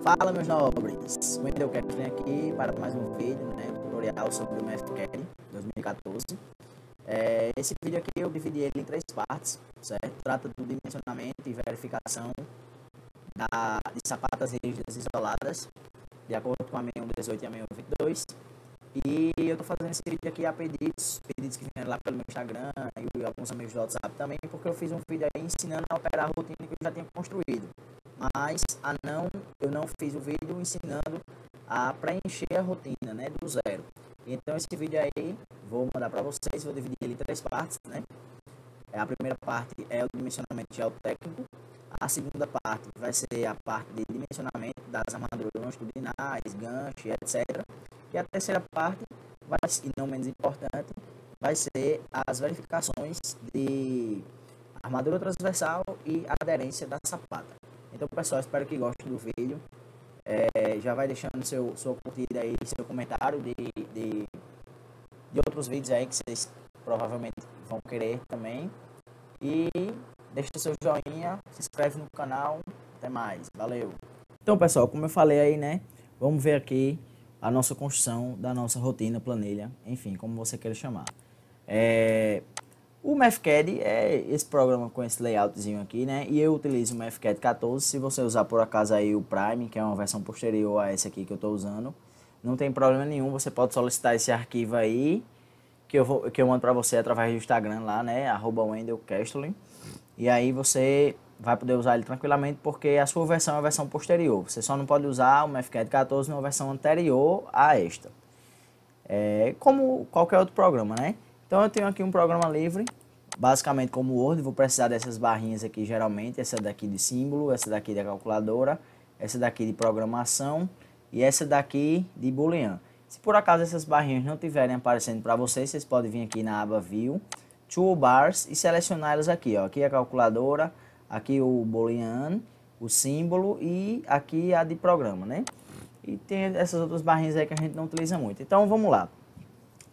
Fala, meus nobres, Wendel Kevin aqui para mais um vídeo, né, tutorial sobre o MathCAD 2014. Esse vídeo aqui eu dividi ele em 3 partes, certo? Trata do dimensionamento e verificação de sapatas rígidas isoladas, de acordo com a 6118 e a 6122. E eu tô fazendo esse vídeo aqui a pedidos que vieram lá pelo meu Instagram e alguns amigos do WhatsApp também, porque eu fiz um vídeo aí ensinando a operar a rotina que eu já tinha construído. Mas eu não fiz o vídeo ensinando a preencher a rotina, né, do zero. Então esse vídeo aí vou mandar para vocês, vou dividir ele em 3 partes, né? A primeira parte é o dimensionamento geotécnico, a segunda parte vai ser a parte de dimensionamento das armaduras longitudinais, gancho, etc. E a terceira parte, e não menos importante, vai ser as verificações de armadura transversal e aderência da sapata. Então, pessoal, espero que gostem do vídeo. Já vai deixando sua curtida aí, seu comentário de outros vídeos aí que vocês provavelmente vão querer também. E deixa seu joinha, se inscreve no canal. Até mais, valeu! Então, pessoal, como eu falei aí, né? Vamos ver aqui a nossa construção da nossa rotina, planilha, enfim, como você queira chamar. O MathCAD é esse programa com esse layoutzinho aqui, né? E eu utilizo o MathCAD 14. Se você usar por acaso aí o Prime, que é uma versão posterior a essa aqui que eu estou usando, não tem problema nenhum. Você pode solicitar esse arquivo aí, que eu mando para você através do Instagram lá, né? @WendelKestlin. E aí você vai poder usar ele tranquilamente, porque a sua versão é a versão posterior. Você só não pode usar o MathCAD 14 numa versão anterior a esta. Como qualquer outro programa, né? Então eu tenho aqui um programa livre, basicamente como o Word. Vou precisar dessas barrinhas aqui geralmente, essa daqui de símbolo, essa daqui da calculadora, essa daqui de programação e essa daqui de boolean. Se por acaso essas barrinhas não estiverem aparecendo para vocês, vocês podem vir aqui na aba View, Toolbars e selecionar elas aqui, ó. Aqui a calculadora, aqui o boolean, o símbolo e aqui a de programa, né? E tem essas outras barrinhas aí que a gente não utiliza muito. Então vamos lá.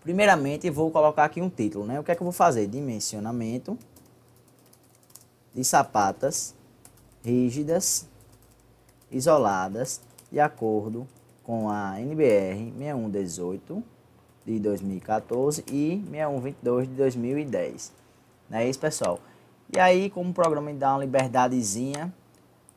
Primeiramente vou colocar aqui um título, né? O que é que eu vou fazer? Dimensionamento de sapatas rígidas isoladas de acordo com a NBR 6118 de 2014 e 6122 de 2010. Não é isso, pessoal? E aí, como o programa me dá uma liberdadezinha,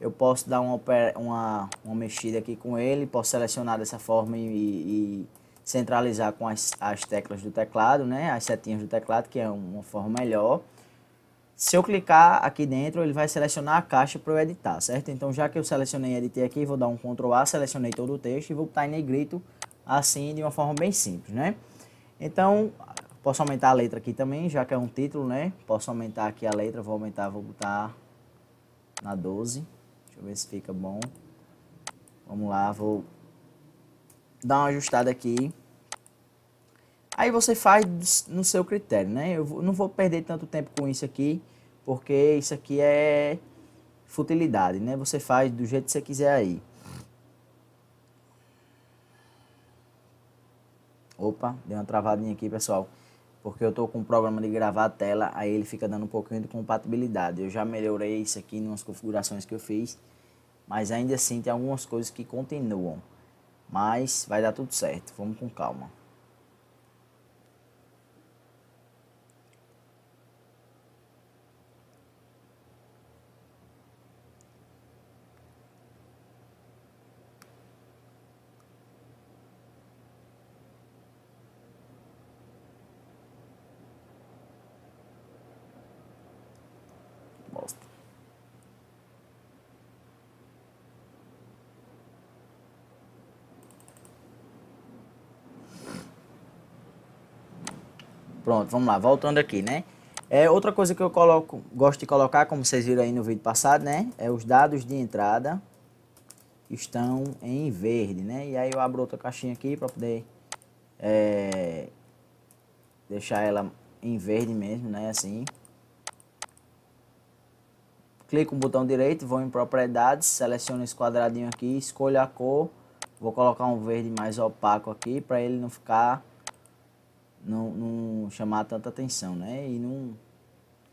eu posso dar uma mexida aqui com ele, posso selecionar dessa forma e centralizar com as teclas do teclado, né? As setinhas do teclado, que é uma forma melhor. Se eu clicar aqui dentro, ele vai selecionar a caixa para eu editar, certo? Então, já que eu selecionei e editei aqui, vou dar um Ctrl A, selecionei todo o texto e vou botar em negrito, assim, de uma forma bem simples, né? Então, posso aumentar a letra aqui também, já que é um título, né? Posso aumentar aqui a letra, vou botar na 12. Deixa eu ver se fica bom. Vamos lá, vou dar uma ajustada aqui. Aí você faz no seu critério, né? Eu não vou perder tanto tempo com isso aqui, porque isso aqui é futilidade, né? Você faz do jeito que você quiser aí. Opa, deu uma travadinha aqui, pessoal, porque eu tô com um programa de gravar a tela, aí ele fica dando um pouquinho de compatibilidade. Eu já melhorei isso aqui em umas configurações que eu fiz, mas ainda assim tem algumas coisas que continuam. Mas vai dar tudo certo, vamos com calma. Bosta. Pronto, vamos lá, voltando aqui, né? Outra coisa que eu gosto de colocar, como vocês viram aí no vídeo passado, né? Os dados de entrada estão em verde, né? E aí eu abro outra caixinha aqui para poder deixar ela em verde mesmo, né? Assim. Clico no botão direito, vou em propriedades, seleciono esse quadradinho aqui, escolho a cor. Vou colocar um verde mais opaco aqui para ele não ficar, não chamar tanta atenção, né?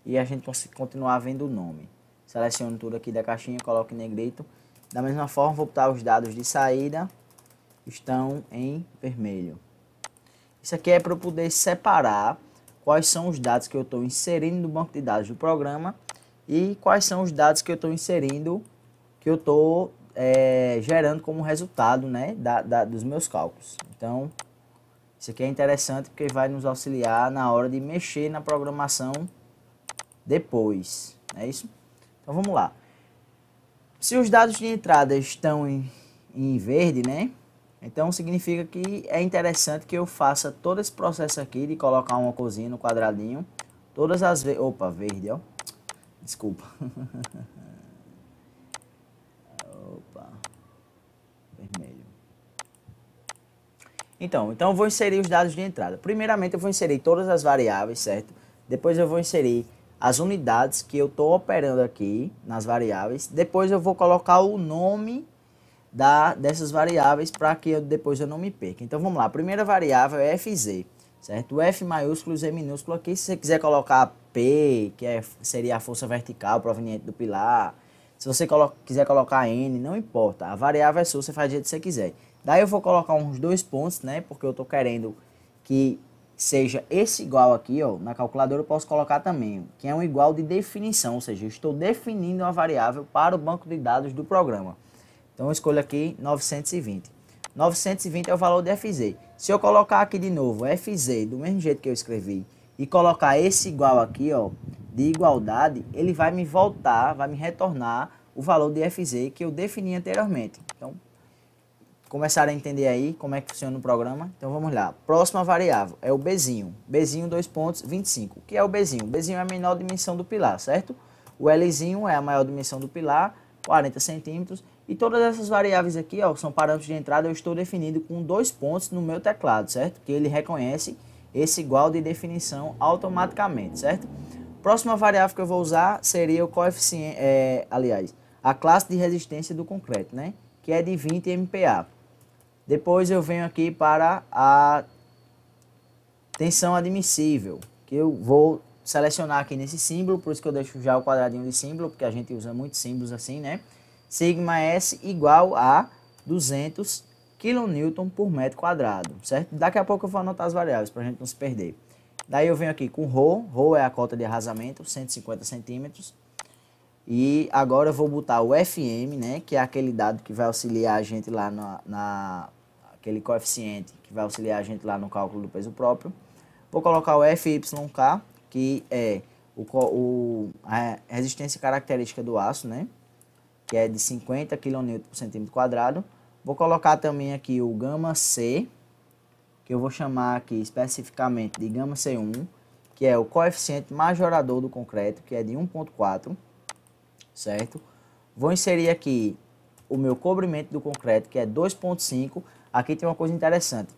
E a gente continuar vendo o nome. Seleciono tudo aqui da caixinha, coloco em negrito Da mesma forma, vou botar os dados de saída, estão em vermelho. Isso aqui é para eu poder separar quais são os dados que eu estou inserindo no banco de dados do programa e quais são os dados que eu estou inserindo, que eu estou gerando como resultado, né, dos meus cálculos. Então, isso aqui é interessante porque vai nos auxiliar na hora de mexer na programação depois, não é isso? Então vamos lá. Se os dados de entrada estão em verde, né? Então significa que é interessante que eu faça todo esse processo aqui de colocar uma cozinha no quadradinho. Todas as vezes... Opa, verde, ó. Desculpa. Opa. Vermelho. Então eu vou inserir os dados de entrada. Primeiramente eu vou inserir todas as variáveis, certo? Depois eu vou inserir as unidades que eu estou operando aqui nas variáveis. Depois eu vou colocar o nome dessas variáveis para que depois eu não me perca. Então vamos lá, a primeira variável é FZ, certo? O F maiúsculo e Z minúsculo aqui, se você quiser colocar P, que seria a força vertical proveniente do pilar, se você quiser colocar N, não importa, a variável é sua, você faz do jeito que você quiser. Daí eu vou colocar uns 2 pontos, né, porque eu estou querendo que seja esse igual aqui, ó, na calculadora eu posso colocar também, que é um igual de definição, ou seja, eu estou definindo uma variável para o banco de dados do programa. Então eu escolho aqui 920. 920 é o valor de FZ. Se eu colocar aqui de novo FZ do mesmo jeito que eu escrevi e colocar esse igual aqui, ó, de igualdade, ele vai me voltar, vai me retornar o valor de FZ que eu defini anteriormente. Então, começaram a entender aí como é que funciona o programa. Então vamos lá. Próxima variável é o Bzinho. Bzinho 2 pontos 25. O que é o Bzinho? O Bzinho é a menor dimensão do pilar, certo? O Lzinho é a maior dimensão do pilar, 40 centímetros. E todas essas variáveis aqui, ó, são parâmetros de entrada, eu estou definindo com 2 pontos no meu teclado, certo? Que ele reconhece esse igual de definição automaticamente, certo? Próxima variável que eu vou usar seria o coeficiente, a classe de resistência do concreto, né? Que é de 20 MPa. Depois eu venho aqui para a tensão admissível, que eu vou selecionar aqui nesse símbolo, por isso que eu deixo já o quadradinho de símbolo, porque a gente usa muitos símbolos assim, né? Sigma S igual a 200 kN por metro quadrado, certo? Daqui a pouco eu vou anotar as variáveis para a gente não se perder. Daí eu venho aqui com ρ é a cota de arrasamento, 150 centímetros. E agora eu vou botar o FM, né, que é aquele dado que vai auxiliar a gente lá aquele coeficiente que vai auxiliar a gente lá no cálculo do peso próprio. Vou colocar o FYK, que é a resistência característica do aço, né, que é de 50 kN por centímetro quadrado. Vou colocar também aqui o gama C, que eu vou chamar aqui especificamente de gama C1, que é o coeficiente majorador do concreto, que é de 1,4, certo? Vou inserir aqui o meu cobrimento do concreto, que é 2,5. Aqui tem uma coisa interessante.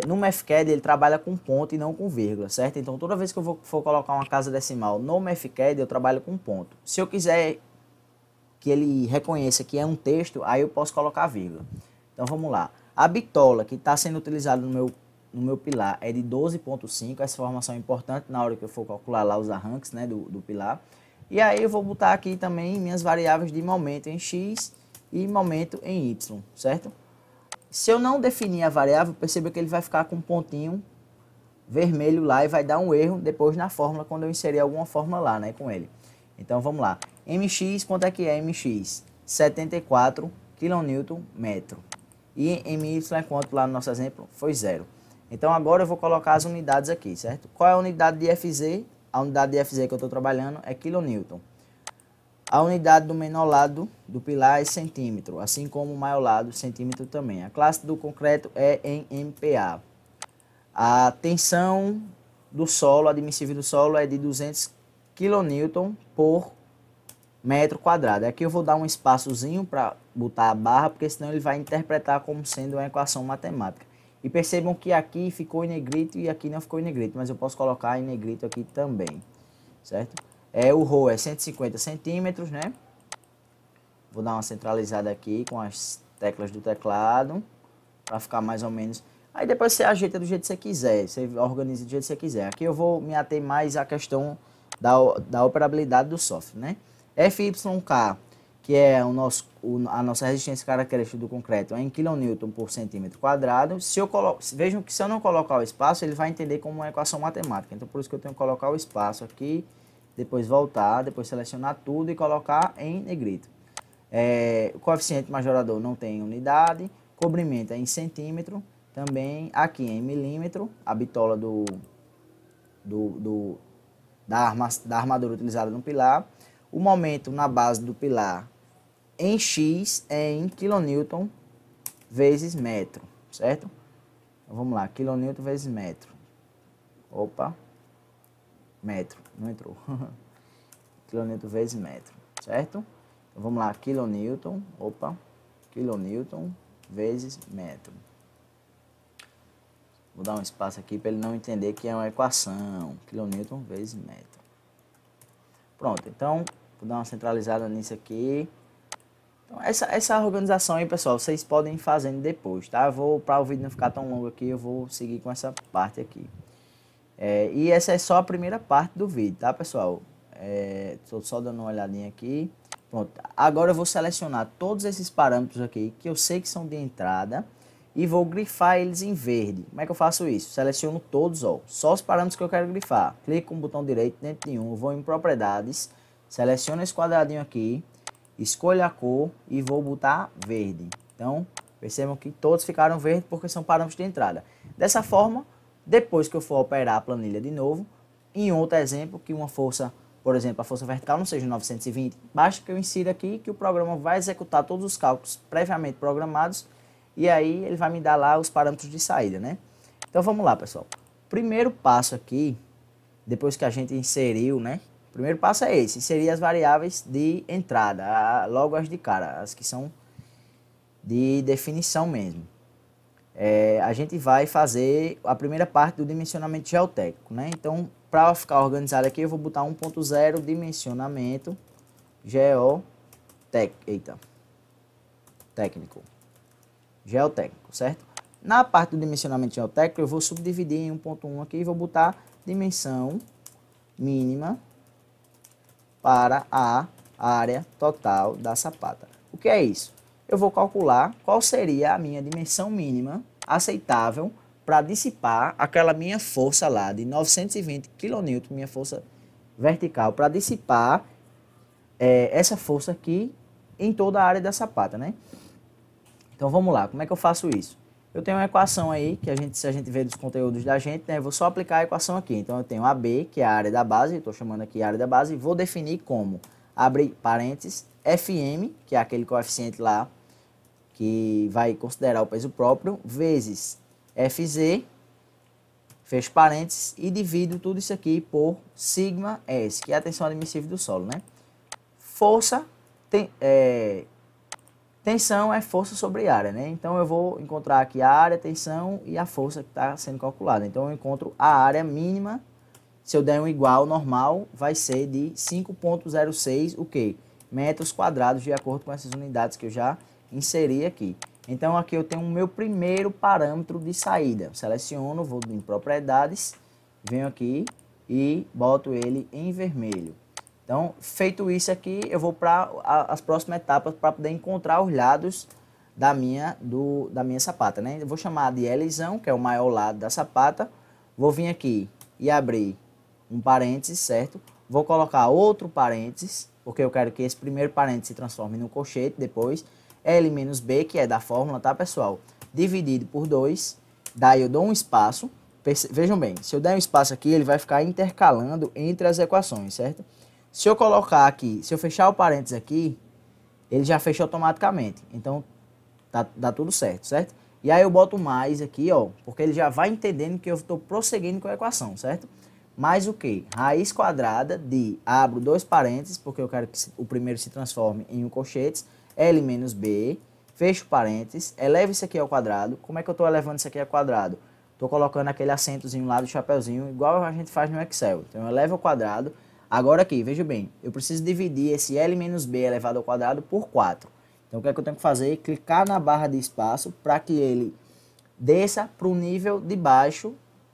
No MathCAD ele trabalha com ponto e não com vírgula, certo? Então toda vez que eu for colocar uma casa decimal no MathCAD eu trabalho com ponto. Se eu quiser que ele reconheça que é um texto, aí eu posso colocar vírgula. Então vamos lá. A bitola que está sendo utilizada no meu pilar é de 12,5. Essa informação é importante na hora que eu for calcular lá os arranques, né, do pilar. E aí eu vou botar aqui também minhas variáveis de momento em X e momento em Y, certo? Se eu não definir a variável, perceba que ele vai ficar com um pontinho vermelho lá e vai dar um erro depois na fórmula, quando eu inserir alguma fórmula lá, né, com ele. Então vamos lá. MX, quanto é que é MX? 74 kN metro. E MY, quanto lá no nosso exemplo? Foi 0. Então agora eu vou colocar as unidades aqui, certo? Qual é a unidade de FZ? A unidade de FZ que eu estou trabalhando é kN. A unidade do menor lado do pilar é centímetro, assim como o maior lado, centímetro também. A classe do concreto é em MPa. A tensão do solo, admissível do solo, é de 200 kN por metro quadrado. Aqui eu vou dar um espaçozinho para botar a barra, porque senão ele vai interpretar como sendo uma equação matemática. E percebam que aqui ficou em negrito e aqui não ficou em negrito, mas eu posso colocar em negrito aqui também, certo? O ρ é 150 centímetros, né? Vou dar uma centralizada aqui com as teclas do teclado, para ficar mais ou menos... Aí depois você ajeita do jeito que você quiser, você organiza do jeito que você quiser. Aqui eu vou me ater mais à questão da operabilidade do software, né? FYK, que é a nossa resistência característica do concreto, é em kN por centímetro quadrado. Vejam que se eu não colocar o espaço, ele vai entender como uma equação matemática. Então, por isso que eu tenho que colocar o espaço aqui, depois voltar, depois selecionar tudo e colocar em negrito. O coeficiente majorador não tem unidade, cobrimento é em centímetro, também aqui em milímetro, a bitola da armadura utilizada no pilar. O momento na base do pilar em X é em kN vezes metro, certo? Então, vamos lá, kN vezes metro. Opa, metro, não entrou. kN vezes metro, certo? Então, vamos lá, kN, opa, kN vezes metro. Vou dar um espaço aqui para ele não entender que é uma equação, kN vezes metro. Pronto, então, vou dar uma centralizada nisso aqui. Então, essa organização aí, pessoal, vocês podem ir fazendo depois, tá? Para o vídeo não ficar tão longo aqui, eu vou seguir com essa parte aqui. E essa é só a primeira parte do vídeo, tá, pessoal? Estou só dando uma olhadinha aqui. Pronto, agora eu vou selecionar todos esses parâmetros aqui, que eu sei que são de entrada, e vou grifar eles em verde. Como é que eu faço isso? Seleciono todos, ó, só os parâmetros que eu quero grifar. Clico com o botão direito dentro de um, vou em propriedades, seleciono esse quadradinho aqui, escolho a cor e vou botar verde. Então, percebam que todos ficaram verdes porque são parâmetros de entrada. Dessa forma, depois que eu for operar a planilha de novo, em outro exemplo, que uma força, por exemplo, a força vertical não seja 920, basta que eu insira aqui que o programa vai executar todos os cálculos previamente programados e aí ele vai me dar lá os parâmetros de saída, né? Então vamos lá, pessoal. Primeiro passo aqui, depois que a gente inseriu, né? O primeiro passo é esse, inserir as variáveis de entrada, logo as de cara, as que são de definição mesmo. A gente vai fazer a primeira parte do dimensionamento geotécnico, né? Então, para ficar organizado aqui, eu vou botar 1.0 dimensionamento geotécnico, certo? Na parte do dimensionamento geotécnico, eu vou subdividir em 1.1 aqui e vou botar dimensão mínima para a área total da sapata. O que é isso? Eu vou calcular qual seria a minha dimensão mínima aceitável para dissipar aquela minha força lá de 920 kN, minha força vertical, para dissipar essa força aqui em toda a área da sapata, né? Então vamos lá, como é que eu faço isso? Eu tenho uma equação aí, que se a gente vê dos conteúdos da gente, né, eu vou só aplicar a equação aqui. Então eu tenho AB, que é a área da base, estou chamando aqui a área da base, e vou definir como, abre parênteses, FM, que é aquele coeficiente lá, que vai considerar o peso próprio, vezes FZ, fecho parênteses, e divido tudo isso aqui por sigma S, que é a tensão admissível do solo, né? Força, tensão é força sobre área, né? Então eu vou encontrar aqui a área, tensão e a força que está sendo calculada. Então eu encontro a área mínima, se eu der um igual normal, vai ser de 5.06, o quê? Metros quadrados, de acordo com essas unidades que eu já inseri aqui. Então aqui eu tenho o meu primeiro parâmetro de saída. Seleciono, vou em propriedades, venho aqui e boto ele em vermelho. Então, feito isso aqui, eu vou para as próximas etapas para poder encontrar os lados da minha sapata, né? Eu vou chamar de Lzão, que é o maior lado da sapata. Vou vir aqui e abrir um parênteses, certo? Vou colocar outro parênteses, porque eu quero que esse primeiro parênteses se transforme no colchete depois. L menos B, que é da fórmula, tá, pessoal? Dividido por 2, daí eu dou um espaço. Vejam bem, se eu der um espaço aqui, ele vai ficar intercalando entre as equações, certo? Se eu colocar aqui, se eu fechar o parênteses aqui, ele já fecha automaticamente. Então, dá tudo certo, certo? E aí eu boto mais aqui, ó, porque ele já vai entendendo que eu estou prosseguindo com a equação, certo? Mais o quê? Raiz quadrada de, abro dois parênteses, porque eu quero que o primeiro se transforme em um colchetes, L menos B, fecho parênteses, elevo isso aqui ao quadrado. Como é que eu estou elevando isso aqui ao quadrado? Estou colocando aquele acentozinho lá do chapeuzinho, igual a gente faz no Excel. Então eu elevo ao quadrado. Agora aqui, veja bem, eu preciso dividir esse L menos B elevado ao quadrado por 4. Então o que é que eu tenho que fazer? Clicar na barra de espaço para que ele desça para o nível de baixo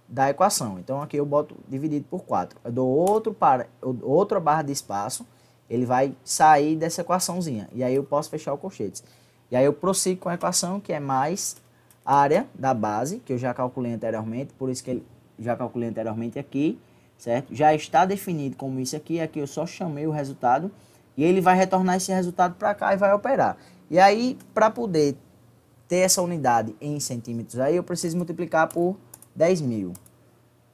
da equação. Então aqui eu boto dividido por 4. Eu dou outra barra de espaço, ele vai sair dessa equaçãozinha. E aí eu posso fechar o colchetes. E aí eu prossigo com a equação que é mais área da base, que eu já calculei anteriormente, por isso que ele já calculei anteriormente aqui, certo? Já está definido como isso aqui, aqui eu só chamei o resultado e ele vai retornar esse resultado para cá e vai operar. E aí, para poder ter essa unidade em centímetros, aí eu preciso multiplicar por 10.000.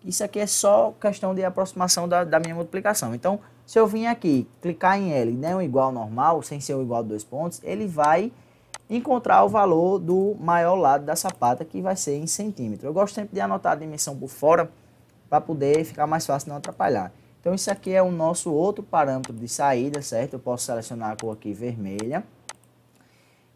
Isso aqui é só questão de aproximação da minha multiplicação. Então, se eu vim aqui, clicar em L e der um igual normal, sem ser o igual de 2 pontos, ele vai encontrar o valor do maior lado da sapata, que vai ser em centímetro. Eu gosto sempre de anotar a dimensão por fora, para poder ficar mais fácil não atrapalhar. Então, isso aqui é o nosso outro parâmetro de saída, certo? Eu posso selecionar a cor aqui vermelha.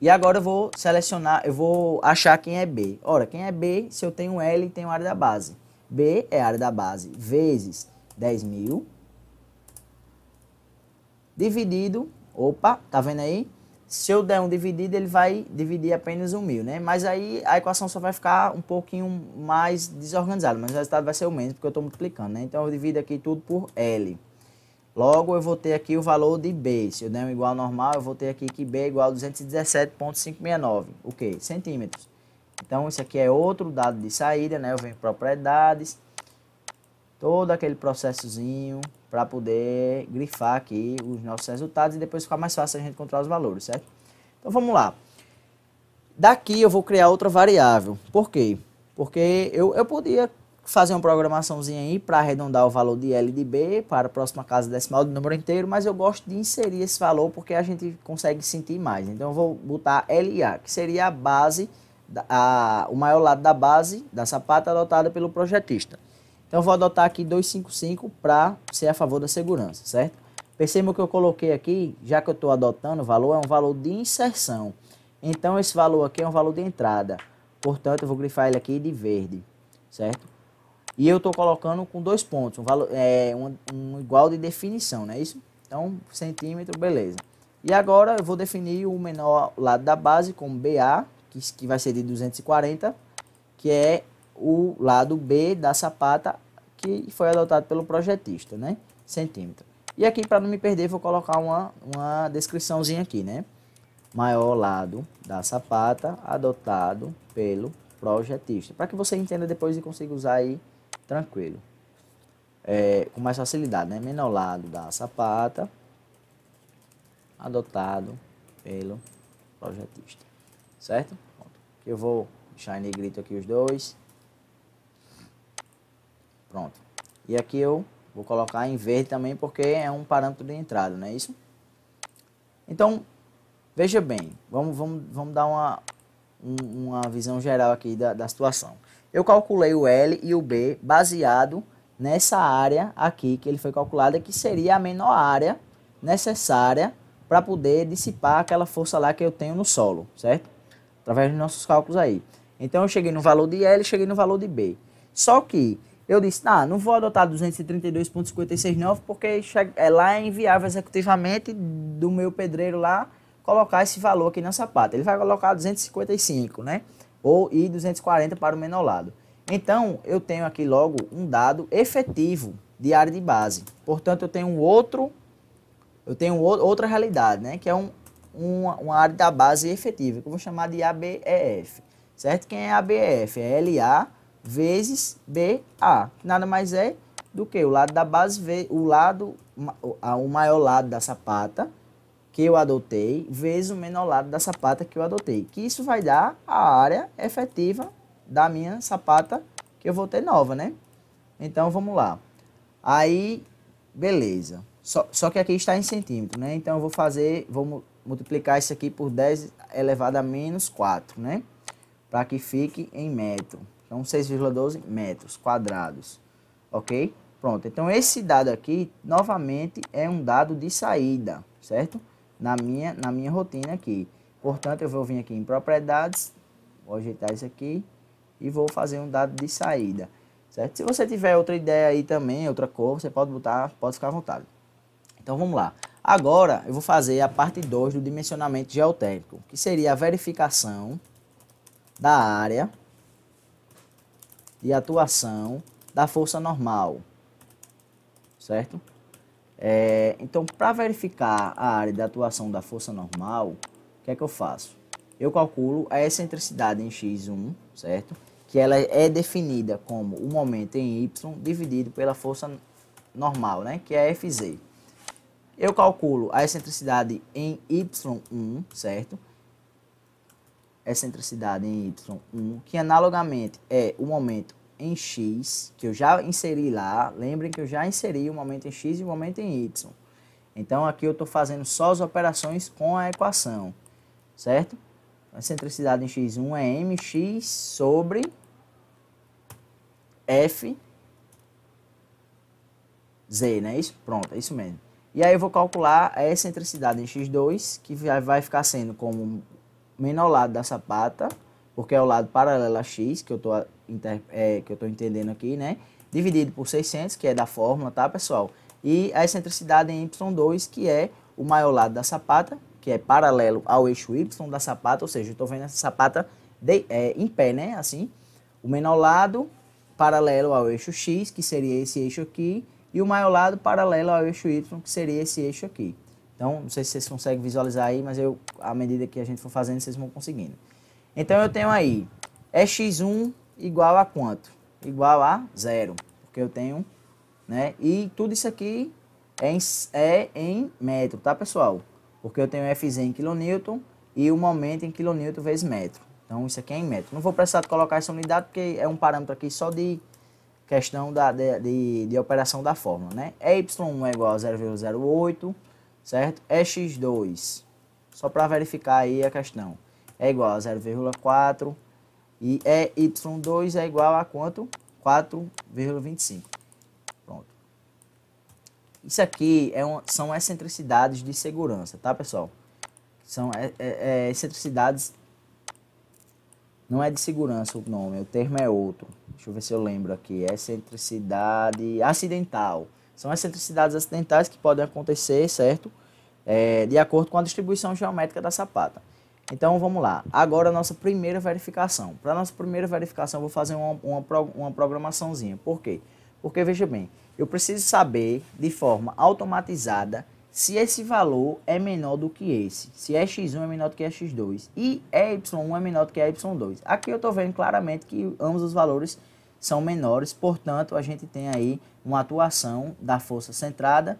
E agora eu vou selecionar, eu vou achar quem é B. Ora, quem é B, se eu tenho L, tenho área da base. B é a área da base vezes 10.000, dividido, opa, tá vendo aí? Se eu der um dividido, ele vai dividir apenas 1.000, né? Mas aí a equação só vai ficar um pouquinho mais desorganizada, mas o resultado vai ser o mesmo, porque eu estou multiplicando, né? Então eu divido aqui tudo por L. Logo, eu vou ter aqui o valor de B. Se eu der um igual normal, eu vou ter aqui que B é igual a 217,569. O quê? Centímetros. Então, isso aqui é outro dado de saída, né? Eu venho em propriedades, todo aquele processozinho para poder grifar aqui os nossos resultados e depois ficar mais fácil a gente encontrar os valores, certo? Então, vamos lá. Daqui eu vou criar outra variável. Por quê? Porque eu podia fazer uma programaçãozinha aí para arredondar o valor de L e de B para a próxima casa decimal do número inteiro, mas eu gosto de inserir esse valor porque a gente consegue sentir mais. Então eu vou botar LA, que seria a base, o maior lado da base da sapata adotada pelo projetista. Então eu vou adotar aqui 255 para ser a favor da segurança, certo? Percebam que eu coloquei aqui, já que eu estou adotando o valor, é um valor de inserção. Então esse valor aqui é um valor de entrada. Portanto, eu vou grifar ele aqui de verde, certo? E eu estou colocando com 2 pontos, um igual de definição, não é isso? Então, centímetro, beleza. E agora eu vou definir o menor lado da base como BA, que vai ser de 240, que é o lado B da sapata que foi adotado pelo projetista, né? Centímetro. E aqui, para não me perder, vou colocar uma descriçãozinha aqui, né? Maior lado da sapata adotado pelo projetista. Para que você entenda depois e consiga usar aí tranquilo, com mais facilidade, né? Menor lado da sapata adotado pelo projetista, certo? Pronto. Eu vou deixar em negrito aqui os dois, pronto. E aqui eu vou colocar em verde também porque é um parâmetro de entrada, não é isso? Então, veja bem, vamos dar uma visão geral aqui da situação. Eu calculei o L e o B baseado nessa área aqui que ele foi calculada, que seria a menor área necessária para poder dissipar aquela força lá que eu tenho no solo, certo? Através dos nossos cálculos aí. Então eu cheguei no valor de L e cheguei no valor de B. Só que eu disse, não vou adotar 232,569 porque lá é inviável executivamente do meu pedreiro lá colocar esse valor aqui na sapata. Ele vai colocar 255, né? E 240 para o menor lado. Então, eu tenho aqui logo um dado efetivo de área de base. Portanto, eu tenho outra realidade, né? Que é uma área da base efetiva, que eu vou chamar de ABEF. Certo? Quem é ABEF? É LA vezes BA, que nada mais é do que o lado da base, o maior lado da sapata que eu adotei, vezes o menor lado da sapata que eu adotei. Que isso vai dar a área efetiva da minha sapata que eu vou ter nova, né? Então, vamos lá. Aí, beleza. Só que aqui está em centímetro, né? Então, eu vou multiplicar isso aqui por 10 elevado a menos 4, né? Para que fique em metro. Então, 6,12 metros quadrados. Ok? Pronto. Então, esse dado aqui, novamente, é um dado de saída, certo? Na minha rotina aqui. Portanto, eu vou vir aqui em propriedades, vou ajeitar isso aqui e vou fazer um dado de saída, certo? Se você tiver outra ideia aí também, outra cor, você pode botar, pode ficar à vontade. Então, vamos lá. Agora, eu vou fazer a parte 2 do dimensionamento geotécnico, que seria a verificação da área de atuação da força normal, certo? Então, para verificar a área de atuação da força normal, o que é que eu faço? Eu calculo a excentricidade em x1, certo? Que ela é definida como o momento em y dividido pela força normal, né? Que é Fz. Eu calculo a excentricidade em y1, certo? Excentricidade em y1, que analogamente é o momento em x, que eu já inseri lá. Lembrem que eu já inseri o momento em x e o momento em y. Então, aqui eu estou fazendo só as operações com a equação, certo? A excentricidade em x1 é mx sobre f z, não é isso? Pronto, é isso mesmo. E aí eu vou calcular a excentricidade em x2, que vai ficar sendo como menor lado da sapata, porque é o lado paralelo a x, que eu estou entendendo aqui, né? Dividido por 600, que é da fórmula, tá, pessoal? E a excentricidade em y2, que é o maior lado da sapata, que é paralelo ao eixo y da sapata, ou seja, eu estou vendo essa sapata em pé, né? Assim, o menor lado paralelo ao eixo x, que seria esse eixo aqui, e o maior lado paralelo ao eixo y, que seria esse eixo aqui. Então, não sei se vocês conseguem visualizar aí, mas à medida que a gente for fazendo, vocês vão conseguindo. Então, eu tenho aí, x1 igual a quanto? Igual a 0, porque eu tenho, né? E tudo isso aqui é em metro, tá, pessoal? Porque eu tenho Fz em kN e o momento em kN vezes metro. Então, isso aqui é em metro. Não vou precisar de colocar essa unidade, porque é um parâmetro aqui só de questão de operação da fórmula, né? Y1 é igual a 0,08, certo? X2, só para verificar aí a questão, é igual a 0,4 e Y2 é igual a quanto? 4,25. Pronto. Isso aqui são excentricidades de segurança, tá, pessoal? São excentricidades, não é de segurança o nome, o termo é outro. Deixa eu ver se eu lembro aqui. Excentricidade acidental. São excentricidades acidentais que podem acontecer, certo? De acordo com a distribuição geométrica da sapata. Então, vamos lá. Agora, a nossa primeira verificação. Para a nossa primeira verificação, eu vou fazer uma programaçãozinha. Por quê? Porque, veja bem, eu preciso saber, de forma automatizada, se esse valor é menor do que esse. Se x1 é menor do que x2 e y1 é menor do que y2. Aqui eu estou vendo claramente que ambos os valores são menores, portanto, a gente tem aí uma atuação da força centrada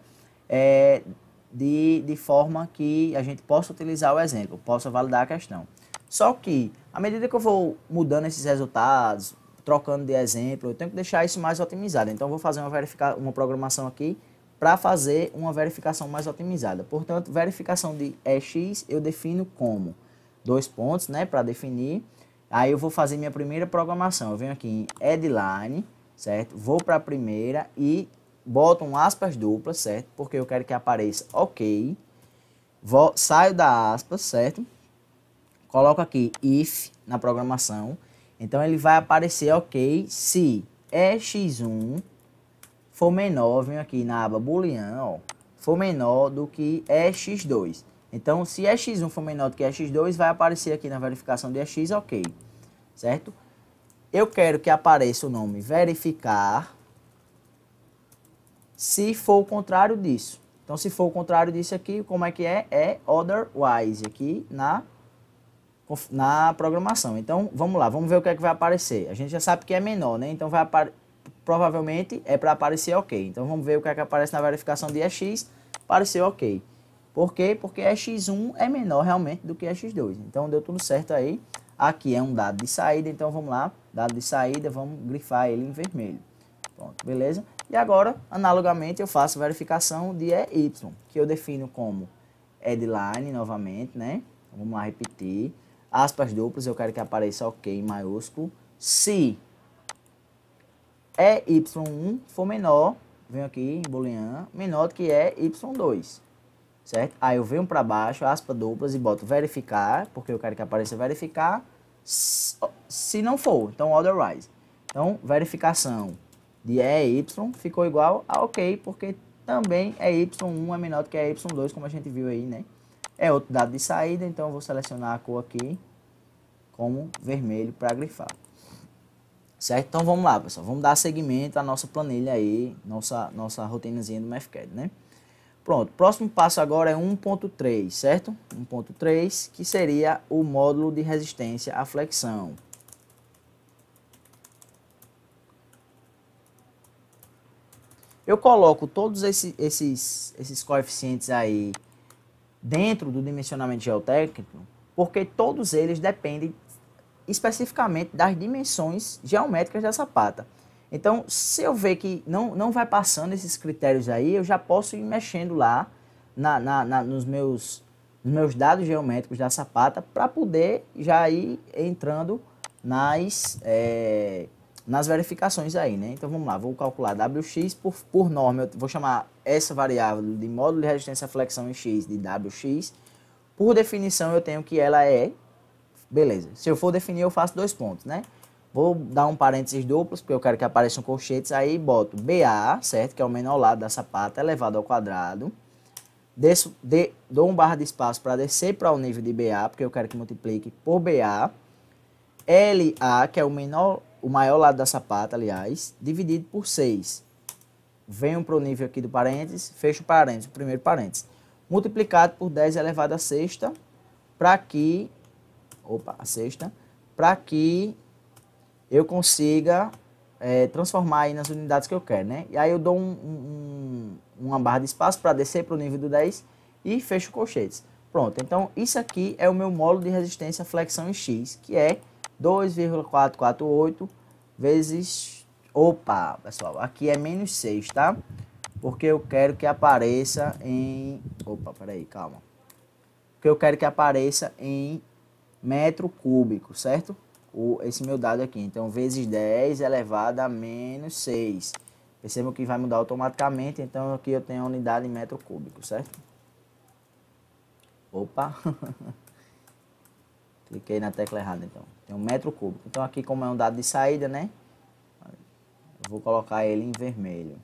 de forma que a gente possa utilizar o exemplo, possa validar a questão. Só que, à medida que eu vou mudando esses resultados, trocando de exemplo, eu tenho que deixar isso mais otimizado. Então, eu vou fazer uma programação aqui para fazer uma verificação mais otimizada. Portanto, verificação de EX eu defino como 2 pontos, né, para definir. Aí eu vou fazer minha primeira programação. Eu venho aqui em headline, certo? Vou para a primeira e boto um aspas duplas, certo? Porque eu quero que apareça ok. Saio da aspas, certo? Coloco aqui if na programação. Então, ele vai aparecer ok se x1 for menor, venho aqui na aba boolean, ó, for menor do que x2. Então, se x1 for menor do que x2, vai aparecer aqui na verificação de x, ok, certo? Eu quero que apareça o nome verificar se for o contrário disso. Então, se for o contrário disso aqui, como é que é? É otherwise aqui na programação. Então, vamos lá, vamos ver o que é que vai aparecer. A gente já sabe que é menor, né? Então, provavelmente é para aparecer ok. Então, vamos ver o que é que aparece na verificação de EX. Apareceu ok. Por quê? Porque x1 é menor realmente do que x2. Então, deu tudo certo aí. Aqui é um dado de saída, então vamos lá. Dado de saída, vamos grifar ele em vermelho. Pronto, beleza? E agora, analogamente, eu faço verificação de EY, que eu defino como headline novamente, né? Vamos lá repetir. Aspas duplas, eu quero que apareça ok em maiúsculo. Se y1 for menor, venho aqui em boolean, menor do que y2, certo? Aí eu venho para baixo, aspas duplas e boto verificar, porque eu quero que apareça verificar, se não for, então otherwise. Então, verificação de y ficou igual a ok, porque também y1 é menor do que y2, como a gente viu aí, né? É outro dado de saída, então eu vou selecionar a cor aqui como vermelho para grifar. Certo? Então vamos lá, pessoal. Vamos dar seguimento à nossa planilha aí, nossa rotinazinha do MathCAD, né? Pronto, próximo passo agora é 1.3, certo? 1.3, que seria o módulo de resistência à flexão. Eu coloco todos esses coeficientes aí dentro do dimensionamento geotécnico, porque todos eles dependem especificamente das dimensões geométricas da sapata. Então, se eu ver que não vai passando esses critérios aí, eu já posso ir mexendo lá nos meus dados geométricos da sapata para poder já ir entrando nas verificações aí, né? Então, vamos lá, vou calcular WX por norma, eu vou chamar essa variável de módulo de resistência à flexão em X de WX. Por definição, eu tenho que ela é, beleza, se eu for definir, eu faço 2 pontos, né? Vou dar um parênteses duplos, porque eu quero que apareçam colchetes, aí boto BA, certo? Que é o menor lado da sapata, elevado ao quadrado. Dou um barra de espaço para descer para o nível de BA, porque eu quero que multiplique por BA. LA, que é o maior lado da sapata, aliás, dividido por 6. Venho para o nível aqui do parênteses, fecho o parênteses, o primeiro parênteses. Multiplicado por 10 elevado à sexta, para que eu consiga transformar aí nas unidades que eu quero, né? E aí eu dou uma barra de espaço para descer para o nível do 10 e fecho colchetes. Pronto, então isso aqui é o meu módulo de resistência à flexão em X, que é 2,448 vezes... Opa, pessoal, aqui é menos 6, tá? Porque eu quero que apareça em... Opa, peraí, calma. Porque eu quero que apareça em metro cúbico, certo? Esse meu dado aqui. Então, vezes 10 elevado a menos 6. Percebam que vai mudar automaticamente. Então, aqui eu tenho a unidade em metro cúbico, certo? Opa! Cliquei na tecla errada, então. Tem um metro cúbico. Então, aqui como é um dado de saída, né? Eu vou colocar ele em vermelho.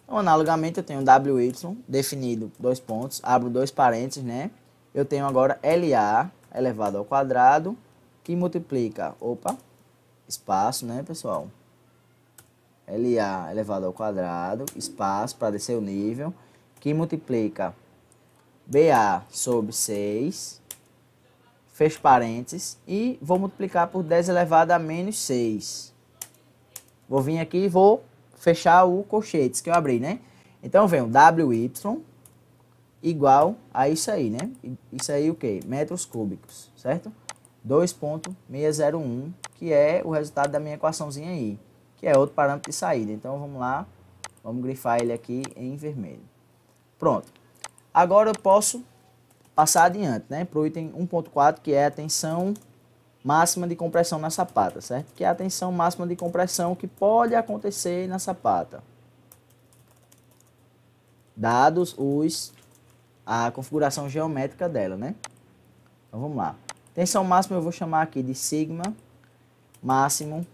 Então, analogamente, eu tenho WY definido 2 pontos, abro 2 parênteses, né? Eu tenho agora LA elevado ao quadrado, que multiplica, espaço, né, pessoal? LA elevado ao quadrado, espaço para descer o nível, que multiplica BA sobre 6, fecho parênteses, e vou multiplicar por 10 elevado a menos 6. Vou vir aqui e vou fechar o colchetes que eu abri, né? Então, vem o WY igual a isso aí, né? Isso aí o quê? Metros cúbicos, certo? 2.601, que é o resultado da minha equaçãozinha aí, que é outro parâmetro de saída. Então, vamos lá, vamos grifar ele aqui em vermelho. Pronto. Agora eu posso passar adiante, né? Para o item 1.4, que é a tensão máxima de compressão na sapata, certo? Que é a tensão máxima de compressão que pode acontecer na sapata, dados a configuração geométrica dela, né? Então vamos lá. Tensão máxima eu vou chamar aqui de sigma máximo.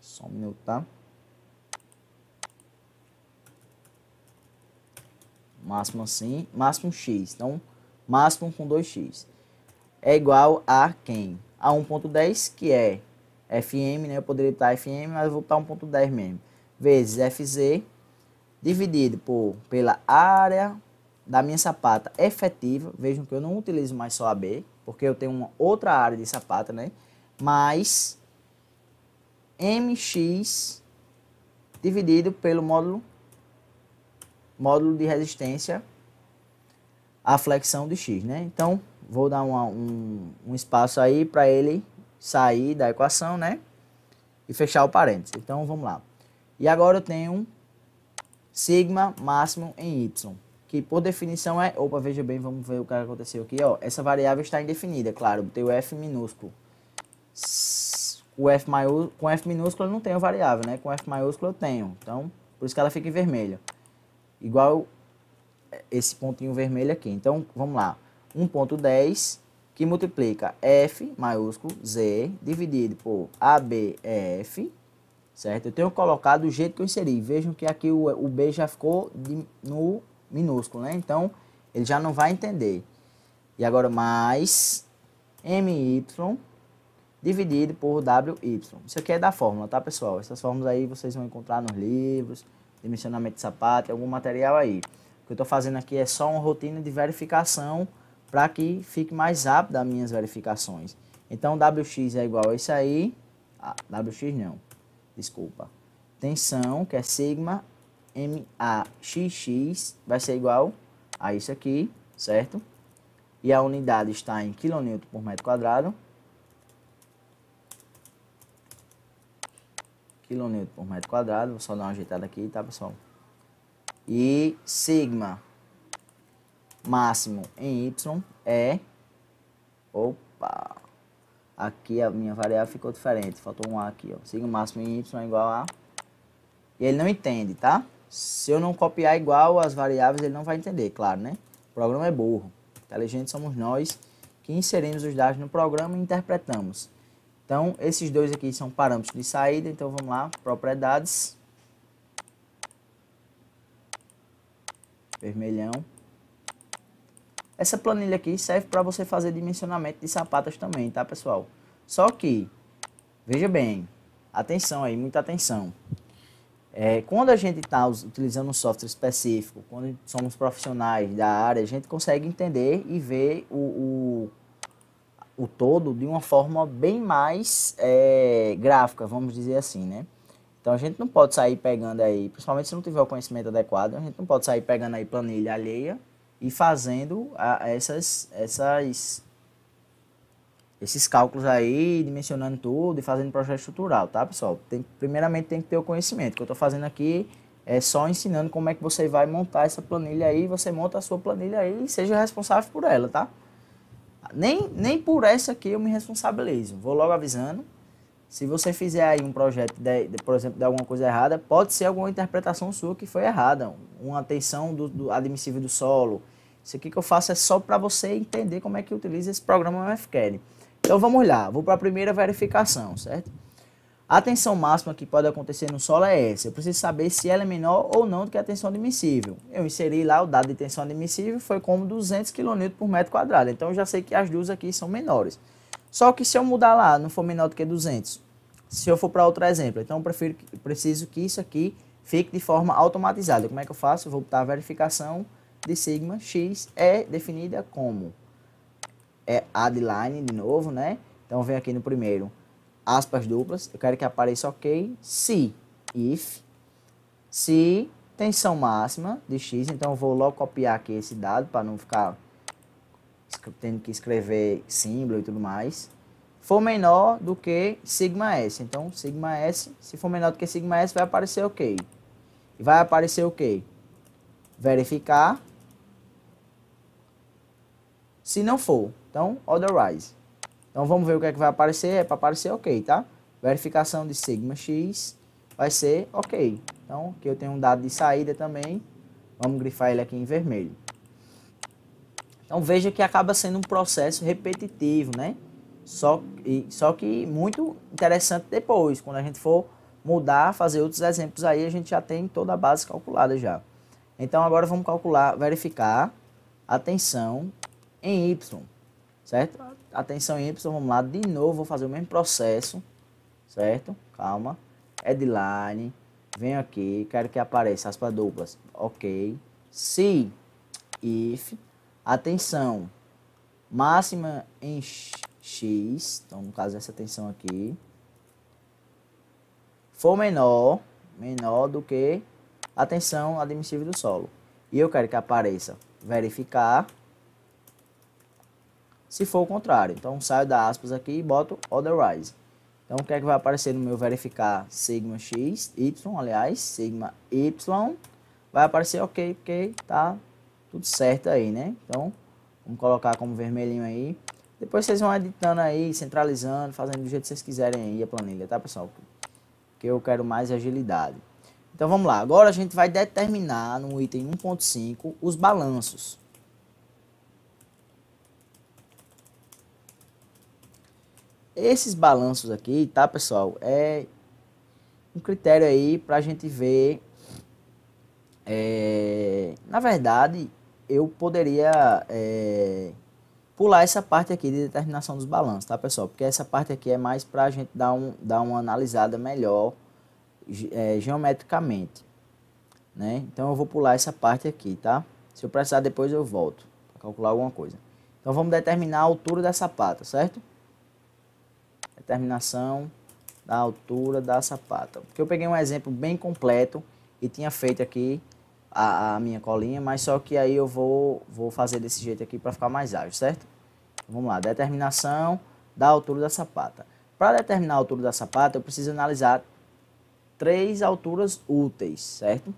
Só um minuto, tá? Máximo assim, máximo x. Então, máximo com 2x. É igual a quem? A 1.10, que é FM, né? Eu poderia botar FM, mas eu vou botar 1.10 mesmo. Vezes FZ, dividido pela área da minha sapata efetiva. Vejam que eu não utilizo mais só AB, porque eu tenho uma outra área de sapata, né? Mais MX dividido pelo módulo de resistência à flexão de X, né? Então, vou dar um espaço aí para ele sair da equação, né? E fechar o parênteses. Então, vamos lá. E agora eu tenho sigma máximo em Y, que por definição é... Opa, veja bem, vamos ver o que aconteceu aqui, ó. Essa variável está indefinida, claro, eu botei o F minúsculo. Com F minúsculo eu não tenho variável, né? Com F maiúsculo eu tenho. Então, por isso que ela fica em vermelho. Igual esse pontinho vermelho aqui. Então, vamos lá. 1.10 que multiplica F maiúsculo Z dividido por ABF, certo? Eu tenho colocado do jeito que eu inseri. Vejam que aqui o B já ficou no minúsculo, né? Então, ele já não vai entender. E agora mais MY dividido por WY. Isso aqui é da fórmula, tá, pessoal? Essas fórmulas aí vocês vão encontrar nos livros, dimensionamento de sapato, algum material aí. O que eu estou fazendo aqui é só uma rotina de verificação para que fique mais rápido as minhas verificações. Então, WX é igual a isso aí. WX não, desculpa. Tensão, que é sigma MAXX, vai ser igual a isso aqui, certo? E a unidade está em kN por metro quadrado. kN por metro quadrado, vou só dar uma ajeitada aqui, tá, pessoal? E sigma máximo em Y é... Opa! Aqui a minha variável ficou diferente, faltou um A aqui, ó. Sigma máximo em Y é igual a... E ele não entende, tá? Se eu não copiar igual as variáveis, ele não vai entender, claro, né? O programa é burro. Inteligente somos nós que inserimos os dados no programa e interpretamos. Então, esses dois aqui são parâmetros de saída, então vamos lá, propriedades. Vermelhão. Essa planilha aqui serve para você fazer dimensionamento de sapatos também, tá, pessoal? Só que, veja bem, atenção aí, muita atenção. Quando a gente está utilizando um software específico, quando somos profissionais da área, a gente consegue entender e ver o todo de uma forma bem mais gráfica, vamos dizer assim, né? Então a gente não pode sair pegando aí, principalmente se não tiver o conhecimento adequado, a gente não pode sair pegando aí planilha alheia e fazendo esses cálculos aí, dimensionando tudo e fazendo projeto estrutural, tá, pessoal? Primeiramente tem que ter o conhecimento. O que eu estou fazendo aqui é só ensinando como é que você vai montar essa planilha aí, você monta a sua planilha aí e seja responsável por ela, tá? Nem por essa aqui eu me responsabilizo. Vou logo avisando. Se você fizer aí um projeto, por exemplo, de alguma coisa errada, pode ser alguma interpretação sua que foi errada. Uma tensão do admissível do solo. Isso aqui que eu faço é só para você entender como é que utiliza esse programa UFCAD. Então vamos lá, vou para a primeira verificação, certo? A tensão máxima que pode acontecer no solo é essa. Eu preciso saber se ela é menor ou não do que a tensão admissível. Eu inseri lá o dado de tensão admissível, foi como 200 kN por metro quadrado. Então eu já sei que as duas aqui são menores. Só que se eu mudar lá, não for menor do que 200, se eu for para outro exemplo, então eu preciso que isso aqui fique de forma automatizada. Como é que eu faço? Eu vou botar a verificação de sigma x é definida como addline de novo, né? Então vem aqui no primeiro, aspas duplas, eu quero que apareça ok, se tensão máxima de x, então eu vou logo copiar aqui esse dado para não ficar tendo que escrever símbolo e tudo mais, for menor do que sigma s. Então sigma s, se for menor do que sigma s, vai aparecer ok. E vai aparecer ok. Verificar. Se não for, então otherwise. Então vamos ver o que é que vai aparecer. É para aparecer ok, tá? Verificação de sigma x vai ser ok. Então aqui eu tenho um dado de saída também. Vamos grifar ele aqui em vermelho. Então veja que acaba sendo um processo repetitivo, né? Só que muito interessante depois, quando a gente for mudar, fazer outros exemplos aí, a gente já tem toda a base calculada já. Então agora vamos calcular, verificar a tensão em Y, certo? A tensão em Y, vamos lá, de novo, vou fazer o mesmo processo, certo? Calma. Headline, venho aqui, quero que apareça aspas duplas, ok. Se, if, a tensão máxima em x, então no caso essa tensão aqui, for menor do que a tensão admissível do solo. E eu quero que apareça verificar se for o contrário. Então saio da aspas aqui e boto otherwise. Então o que é que vai aparecer no meu verificar sigma x, y, aliás, sigma y, vai aparecer ok, porque tá tudo certo aí, né? Então vamos colocar como vermelhinho aí. Depois vocês vão editando aí, centralizando, fazendo do jeito que vocês quiserem aí a planilha, tá, pessoal? Que eu quero mais agilidade. Então vamos lá, agora a gente vai determinar no item 1.5 os balanços. Esses balanços aqui, tá, pessoal, é um critério aí pra gente ver, na verdade, eu poderia pular essa parte aqui de determinação dos balanços, tá, pessoal? Porque essa parte aqui é mais para a gente dar uma analisada melhor geometricamente, né? Então eu vou pular essa parte aqui, tá? Se eu precisar depois eu volto para calcular alguma coisa. Então vamos determinar a altura da sapata, certo? Determinação da altura da sapata. Porque eu peguei um exemplo bem completo e tinha feito aqui a minha colinha, mas só que aí eu vou fazer desse jeito aqui para ficar mais ágil, certo? Vamos lá, determinação da altura da sapata. Para determinar a altura da sapata, eu preciso analisar 3 alturas úteis, certo?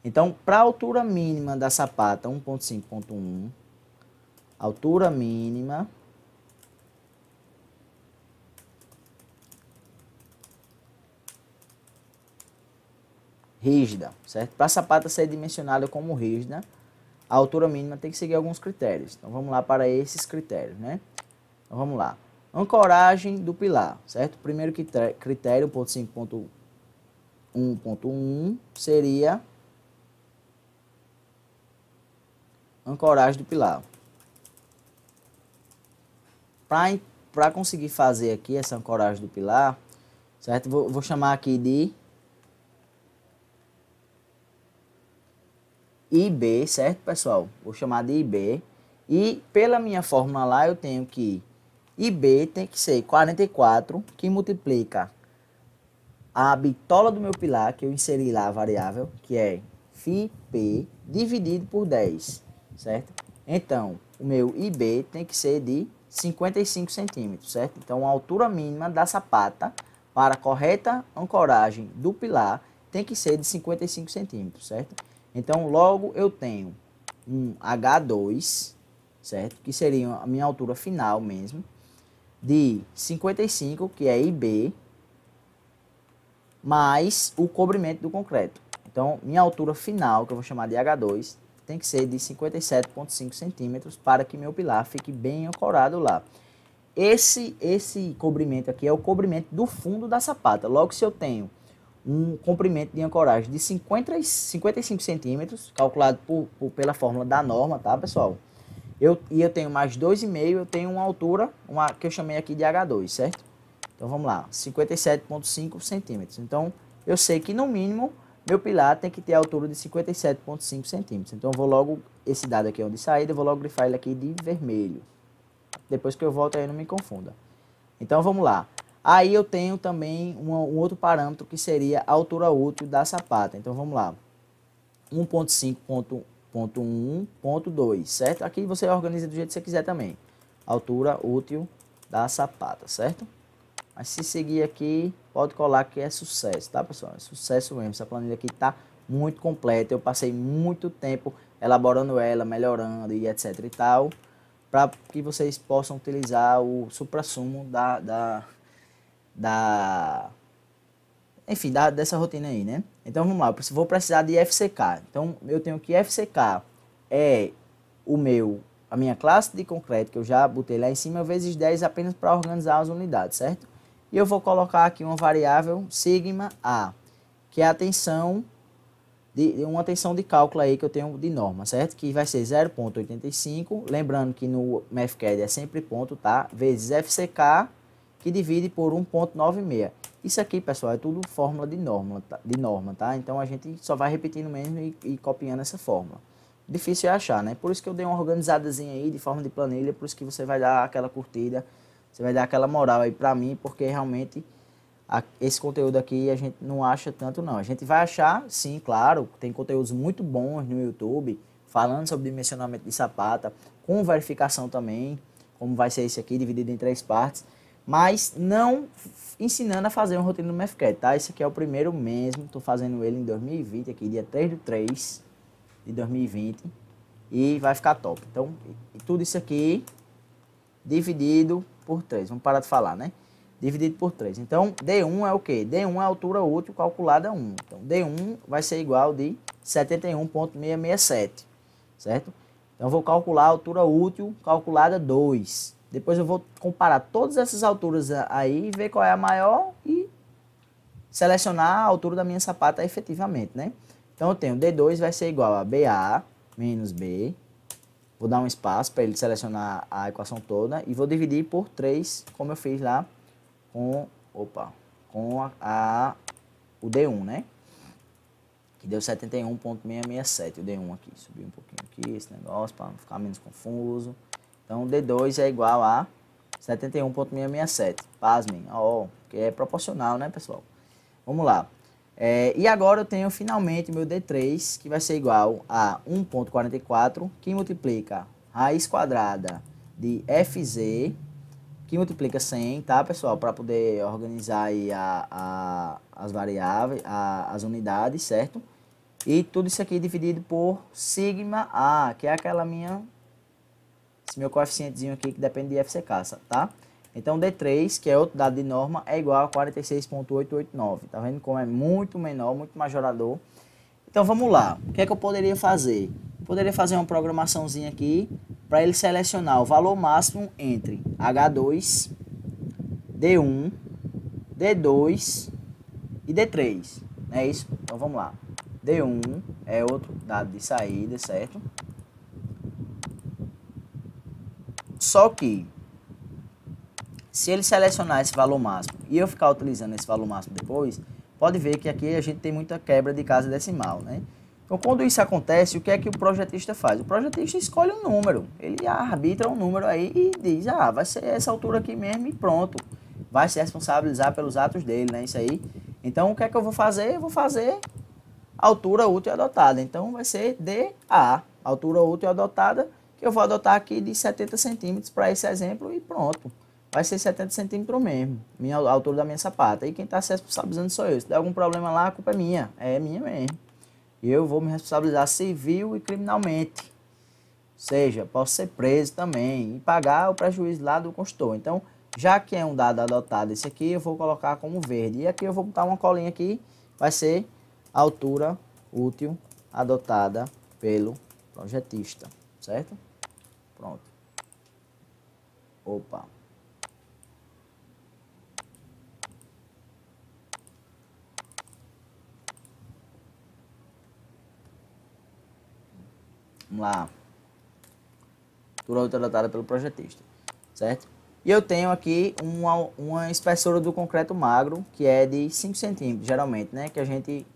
Então, para a altura mínima da sapata 1.5.1, altura mínima rígida, certo? Para a sapata ser dimensionada como rígida, a altura mínima tem que seguir alguns critérios. Então, vamos lá para esses critérios, né? Então, vamos lá. Ancoragem do pilar, certo? Primeiro critério, 1.5.1.1, seria ancoragem do pilar. Para conseguir fazer aqui essa ancoragem do pilar, certo? Vou chamar aqui de IB, certo, pessoal? Vou chamar de IB. E pela minha fórmula lá, eu tenho que IB tem que ser 44, que multiplica a bitola do meu pilar, que eu inseri lá a variável, que é φp, dividido por 10, certo? Então, o meu IB tem que ser de 55 centímetros, certo? Então, a altura mínima da sapata para a correta ancoragem do pilar tem que ser de 55 centímetros, certo? Então, logo eu tenho um H2, certo? Que seria a minha altura final mesmo, de 55, que é IB, mais o cobrimento do concreto. Então, minha altura final, que eu vou chamar de H2, tem que ser de 57,5 centímetros para que meu pilar fique bem ancorado lá. Esse cobrimento aqui é o cobrimento do fundo da sapata. Logo, se eu tenho um comprimento de ancoragem de 55 centímetros, calculado pela fórmula da norma, tá, pessoal? Eu tenho mais 2,5, eu tenho uma altura, que eu chamei aqui de H2, certo? Então, vamos lá, 57,5 centímetros. Então, eu sei que, no mínimo, meu pilar tem que ter a altura de 57,5 centímetros. Então, eu vou logo, esse dado aqui é onde saída, eu vou logo grifar ele aqui de vermelho. Depois que eu volto aí, não me confunda. Então, vamos lá. Aí, eu tenho também um outro parâmetro, que seria a altura útil da sapata. Então, vamos lá. 1.5.1.2, certo? Aqui você organiza do jeito que você quiser também. Altura útil da sapata, certo? Mas se seguir aqui, pode colar que é sucesso, tá, pessoal? É sucesso mesmo. Essa planilha aqui tá muito completa. Eu passei muito tempo elaborando ela, melhorando e etc e tal, para que vocês possam utilizar o suprassumo dessa rotina aí, né? Então, vamos lá, eu vou precisar de FCK. Então, eu tenho que FCK é a minha classe de concreto, que eu já botei lá em cima, vezes 10 apenas para organizar as unidades, certo? E eu vou colocar aqui uma variável sigma A, que é uma tensão de cálculo aí que eu tenho de norma, certo? Que vai ser 0,85, lembrando que no MathCAD é sempre ponto, tá? Vezes FCK, que divide por 1,96. Isso aqui, pessoal, é tudo fórmula de norma, tá? Então, a gente só vai repetindo mesmo e copiando essa fórmula. Difícil é achar, né? Por isso que eu dei uma organizadazinha aí de forma de planilha, por isso que você vai dar aquela curtida, você vai dar aquela moral aí pra mim, porque realmente esse conteúdo aqui a gente não acha tanto não. A gente vai achar, sim, claro, tem conteúdos muito bons no YouTube, falando sobre dimensionamento de sapata, com verificação também, como vai ser esse aqui, dividido em 3 partes, mas não ensinando a fazer um roteiro no MathCAD, tá? Esse aqui é o primeiro mesmo, tô fazendo ele em 2020, aqui, dia 3/3 de 2020, e vai ficar top. Então, tudo isso aqui dividido por 3, vamos parar de falar, né? Dividido por 3. Então, D1 é o quê? D1 é a altura útil calculada 1. Então, D1 vai ser igual de 71,667, certo? Então, eu vou calcular a altura útil calculada 2. Depois eu vou comparar todas essas alturas aí, ver qual é a maior e selecionar a altura da minha sapata efetivamente, né? Então, eu tenho D2 vai ser igual a BA menos B Vou dar um espaço para ele selecionar a equação toda e vou dividir por 3, como eu fiz lá com, com o D1, né? Que deu 71,667, o D1 aqui. Subi um pouquinho aqui esse negócio para ficar menos confuso. Então, o D2 é igual a 71,667. Pasmem, ó, que é proporcional, né, pessoal? Vamos lá. E agora eu tenho finalmente meu D3, que vai ser igual a 1,44, que multiplica raiz quadrada de FZ, que multiplica 100, tá, pessoal? Para poder organizar aí as variáveis, as unidades, certo? E tudo isso aqui dividido por sigma A, que é aquela esse meu coeficientezinho aqui que depende de FCK, tá? Então, D3, que é outro dado de norma, é igual a 46,889. Tá vendo como é muito menor, muito majorador? Então, vamos lá. O que é que eu poderia fazer? Poderia fazer uma programaçãozinha aqui para ele selecionar o valor máximo entre H2, D1, D2 e D3. Não é isso? Então, vamos lá. D1 é outro dado de saída, certo? Só que, se ele selecionar esse valor máximo e eu ficar utilizando esse valor máximo depois, pode ver que aqui a gente tem muita quebra de casa decimal, né? Então, quando isso acontece, o que é que o projetista faz? O projetista escolhe um número, ele arbitra um número aí e diz, vai ser essa altura aqui mesmo e pronto. Vai se responsabilizar pelos atos dele, né? Isso aí. Então, o que é que eu vou fazer? Eu vou fazer altura útil adotada. Então, vai ser DA, altura útil adotada, que eu vou adotar aqui de 70 centímetros para esse exemplo e pronto. Vai ser 70 centímetros mesmo, a altura da minha sapata. E quem está se responsabilizando sou eu. Se der algum problema lá, a culpa é minha mesmo. E eu vou me responsabilizar civil e criminalmente. Ou seja, posso ser preso também e pagar o prejuízo lá do consultor. Então, já que é um dado adotado esse aqui, eu vou colocar como verde. E aqui eu vou botar uma colinha aqui, vai ser a altura útil adotada pelo projetista, certo? Pronto. Opa. Vamos lá. Altura útil adotada pelo projetista, certo? E eu tenho aqui uma espessura do concreto magro, que é de 5 centímetros, geralmente, né? Que a gente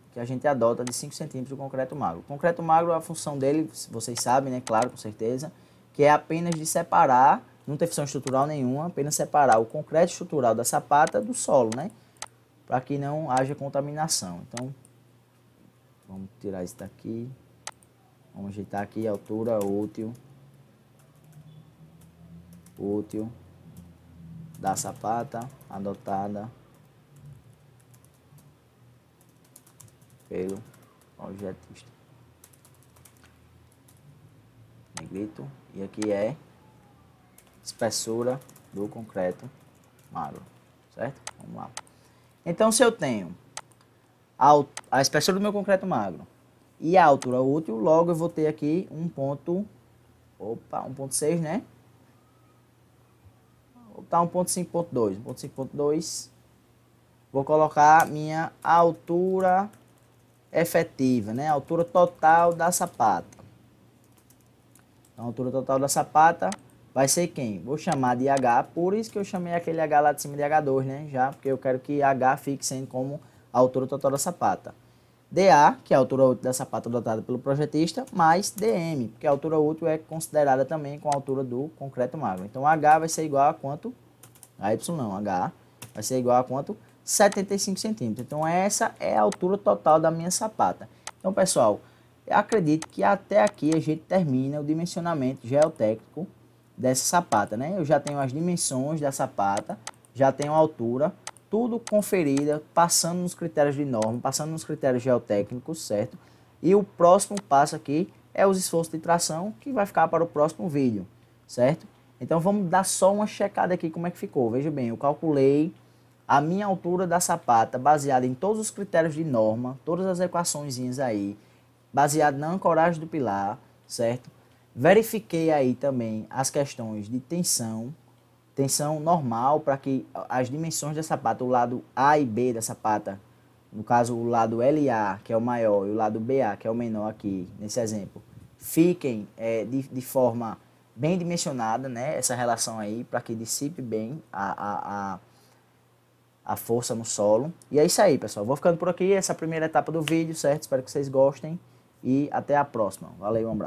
adota de 5 centímetros do concreto magro. O concreto magro, a função dele, vocês sabem, né? Claro, com certeza, que é apenas de separar, não tem função estrutural nenhuma, apenas separar o concreto estrutural da sapata do solo, né? Para que não haja contaminação. Então, vamos tirar isso daqui. Vamos ajeitar aqui a altura útil da sapata adotada pelo projetista. Negrito. E aqui é espessura do concreto magro, certo? Vamos lá. Então, se eu tenho a espessura do meu concreto magro e a altura útil, logo eu vou ter aqui 1.6, né? Vou botar 1.5.2. 1.5.2. Vou colocar minha altura efetiva, né? A altura total da sapata. Então, a altura total da sapata vai ser quem? Vou chamar de H, por isso que eu chamei aquele H lá de cima de H2, né? Já, porque eu quero que H fique sendo como a altura total da sapata. DA, que é a altura útil da sapata adotada pelo projetista, mais DM, porque a altura útil é considerada também com a altura do concreto magro. Então, H vai ser igual a quanto? A Y não, H vai ser igual a quanto? 75 centímetros. Então, essa é a altura total da minha sapata. Então, pessoal, eu acredito que até aqui a gente termina o dimensionamento geotécnico dessa sapata, né? Eu já tenho as dimensões da sapata, já tenho a altura, tudo conferida, passando nos critérios de norma, passando nos critérios geotécnicos, certo? E o próximo passo aqui é os esforços de tração, que vai ficar para o próximo vídeo, certo? Então vamos dar só uma checada aqui como é que ficou. Veja bem, eu calculei a minha altura da sapata baseada em todos os critérios de norma, todas as equaçõezinhas aí, baseado na ancoragem do pilar, certo? Verifiquei aí também as questões de tensão normal para que as dimensões da sapata, o lado A e B da sapata, no caso o lado LA, que é o maior, e o lado BA, que é o menor aqui, nesse exemplo, fiquem de forma bem dimensionada, né, essa relação aí, para que dissipe bem a força no solo. E é isso aí, pessoal. Vou ficando por aqui, essa é a primeira etapa do vídeo, certo? Espero que vocês gostem e até a próxima. Valeu, um abraço.